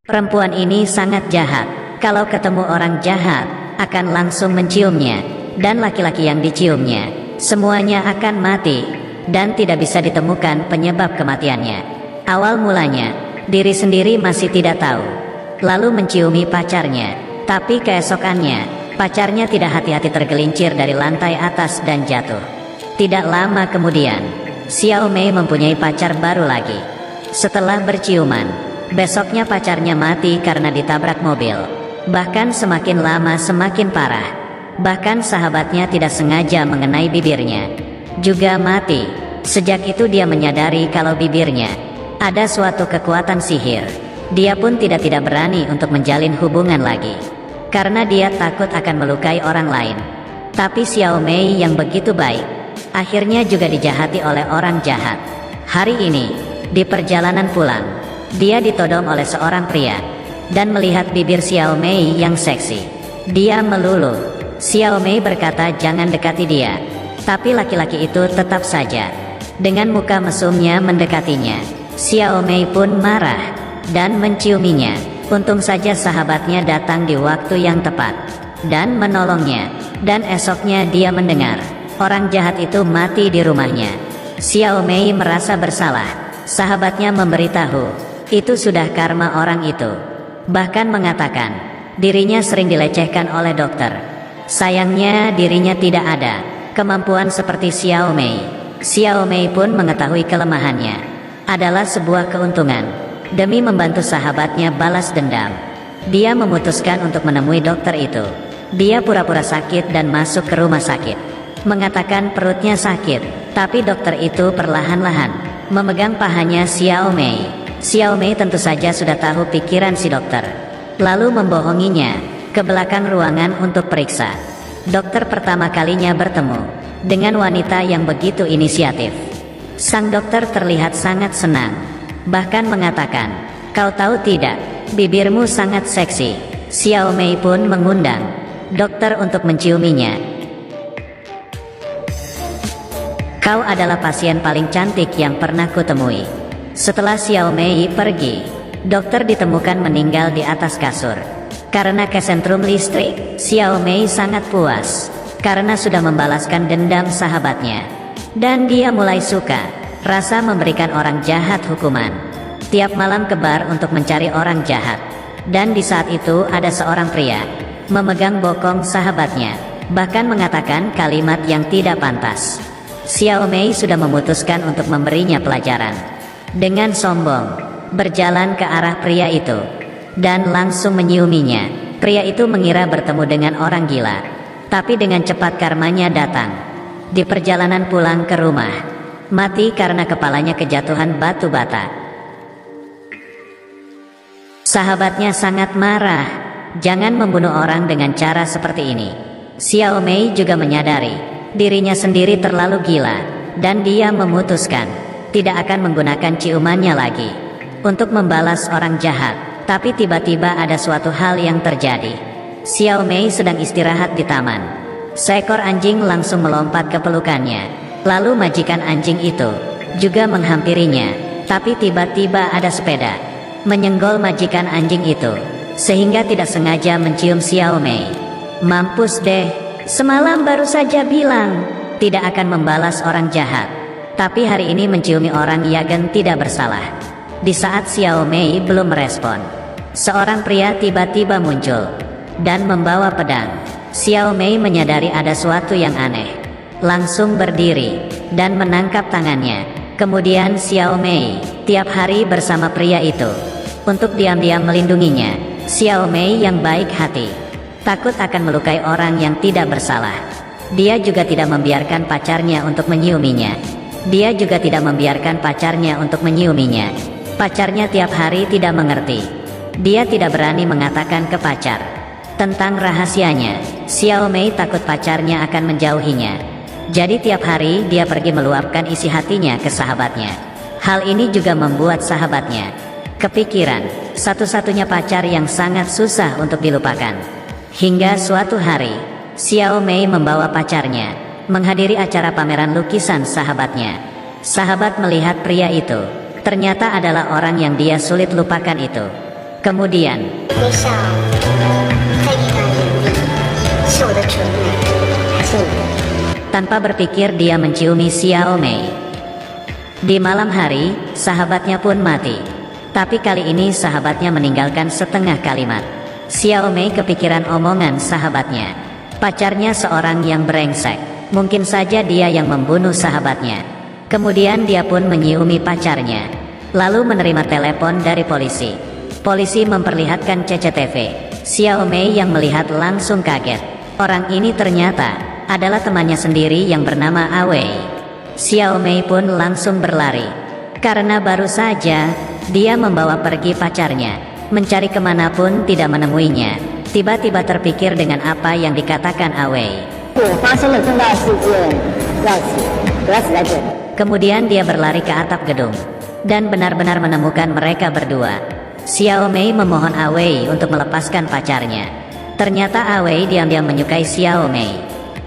Perempuan ini sangat jahat. Kalau ketemu orang jahat, akan langsung menciumnya. Dan laki-laki yang diciumnya, semuanya akan mati. Dan tidak bisa ditemukan penyebab kematiannya. Awal mulanya, diri sendiri masih tidak tahu. Lalu menciumi pacarnya. Tapi keesokannya, pacarnya tidak hati-hati tergelincir dari lantai atas dan jatuh. Tidak lama kemudian, Xiao Mei mempunyai pacar baru lagi. Setelah berciuman, besoknya pacarnya mati karena ditabrak mobil. Bahkan semakin lama semakin parah. Bahkan sahabatnya tidak sengaja mengenai bibirnya, juga mati. Sejak itu dia menyadari kalau bibirnya ada suatu kekuatan sihir. Dia pun tidak berani untuk menjalin hubungan lagi, karena dia takut akan melukai orang lain. Tapi Xiao Mei yang begitu baik, akhirnya juga dijahati oleh orang jahat. Hari ini, di perjalanan pulang, dia ditodong oleh seorang pria, dan melihat bibir Xiao Mei yang seksi. Dia meluluh. Xiao Mei berkata jangan dekati dia. Tapi laki-laki itu tetap saja, dengan muka mesumnya mendekatinya. Xiao Mei pun marah, dan menciuminya. Untung saja sahabatnya datang di waktu yang tepat, dan menolongnya. Dan esoknya dia mendengar orang jahat itu mati di rumahnya. Xiao Mei merasa bersalah. Sahabatnya memberitahu, itu sudah karma orang itu. Bahkan mengatakan, dirinya sering dilecehkan oleh dokter. Sayangnya dirinya tidak ada kemampuan seperti Xiao Mei. Xiao Mei pun mengetahui kelemahannya adalah sebuah keuntungan. Demi membantu sahabatnya balas dendam, dia memutuskan untuk menemui dokter itu. Dia pura-pura sakit dan masuk ke rumah sakit, mengatakan perutnya sakit. Tapi dokter itu perlahan-lahan memegang pahanya Xiao Mei. Xiao Mei tentu saja sudah tahu pikiran si dokter, lalu membohonginya ke belakang ruangan untuk periksa. Dokter pertama kalinya bertemu dengan wanita yang begitu inisiatif. Sang dokter terlihat sangat senang, bahkan mengatakan, kau tahu tidak, bibirmu sangat seksi. Xiao Mei pun mengundang dokter untuk menciuminya. Kau adalah pasien paling cantik yang pernah kutemui. Setelah Xiao Mei pergi, dokter ditemukan meninggal di atas kasur. Karena kesentrum listrik, Xiao Mei sangat puas, karena sudah membalaskan dendam sahabatnya. Dan dia mulai suka rasa memberikan orang jahat hukuman. Tiap malam ke bar untuk mencari orang jahat. Dan di saat itu ada seorang pria memegang bokong sahabatnya, bahkan mengatakan kalimat yang tidak pantas. Xiao Mei sudah memutuskan untuk memberinya pelajaran. Dengan sombong, berjalan ke arah pria itu, dan langsung menyiuminya. Pria itu mengira bertemu dengan orang gila, tapi dengan cepat karmanya datang. Di perjalanan pulang ke rumah, mati karena kepalanya kejatuhan batu bata. Sahabatnya sangat marah. Jangan membunuh orang dengan cara seperti ini. Xiao Mei juga menyadari dirinya sendiri terlalu gila, dan dia memutuskan tidak akan menggunakan ciumannya lagi untuk membalas orang jahat. Tapi tiba-tiba ada suatu hal yang terjadi. Xiao Mei sedang istirahat di taman. Seekor anjing langsung melompat ke pelukannya. Lalu majikan anjing itu juga menghampirinya. Tapi tiba-tiba ada sepeda menyenggol majikan anjing itu, sehingga tidak sengaja mencium Xiao Mei. Mampus deh, semalam baru saja bilang tidak akan membalas orang jahat, tapi hari ini menciumi orang yang tidak bersalah. Di saat Xiao Mei belum merespon, seorang pria tiba-tiba muncul dan membawa pedang. Xiao Mei menyadari ada sesuatu yang aneh, langsung berdiri dan menangkap tangannya. Kemudian Xiao Mei tiap hari bersama pria itu untuk diam-diam melindunginya. Xiao Mei yang baik hati, takut akan melukai orang yang tidak bersalah. Dia juga tidak membiarkan pacarnya untuk menyiuminya. Dia juga tidak membiarkan pacarnya untuk menyiuminya. Pacarnya tiap hari tidak mengerti. Dia tidak berani mengatakan ke pacar tentang rahasianya. Xiao Mei takut pacarnya akan menjauhinya. Jadi tiap hari dia pergi meluapkan isi hatinya ke sahabatnya. Hal ini juga membuat sahabatnya kepikiran satu-satunya pacar yang sangat susah untuk dilupakan. Hingga suatu hari, Xiao Mei membawa pacarnya menghadiri acara pameran lukisan sahabatnya. Sahabat melihat pria itu, ternyata adalah orang yang dia sulit lupakan itu. Kemudian, 微笑在一段眼里，是我的纯美，还是你的？ tanpa berpikir dia menciumi Xiao Mei. Di malam hari, sahabatnya pun mati. Tapi kali ini sahabatnya meninggalkan setengah kalimat. Xiao Mei kepikiran omongan sahabatnya. Pacarnya seorang yang brengsek. Mungkin saja dia yang membunuh sahabatnya. Kemudian dia pun menyiumi pacarnya. Lalu menerima telepon dari polisi. Polisi memperlihatkan CCTV. Xiao Mei yang melihat langsung kaget. Orang ini ternyata adalah temannya sendiri yang bernama Awei. Xiao Mei pun langsung berlari. Karena baru saja dia membawa pergi pacarnya. Mencari kemanapun tidak menemuinya. Tiba-tiba terpikir dengan apa yang dikatakan Awei. Kemudian dia berlari ke atap gedung. Dan benar-benar menemukan mereka berdua. Xiao Mei memohon Awei untuk melepaskan pacarnya. Ternyata Awei diam-diam menyukai Xiao Mei.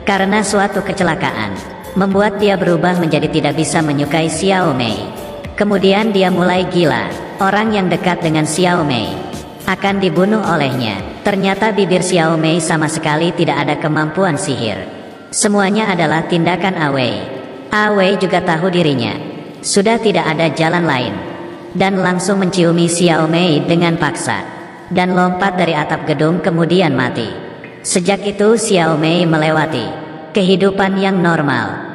Karena suatu kecelakaan membuat dia berubah menjadi tidak bisa menyukai Xiao Mei. Kemudian dia mulai gila. Orang yang dekat dengan Xiao Mei akan dibunuh olehnya. Ternyata bibir Xiao Mei sama sekali tidak ada kemampuan sihir. Semuanya adalah tindakan Awei. Awei juga tahu dirinya sudah tidak ada jalan lain. Dan langsung menciumi Xiao Mei dengan paksa. Dan lompat dari atap gedung kemudian mati. Sejak itu Xiao Mei melewati kehidupan yang normal.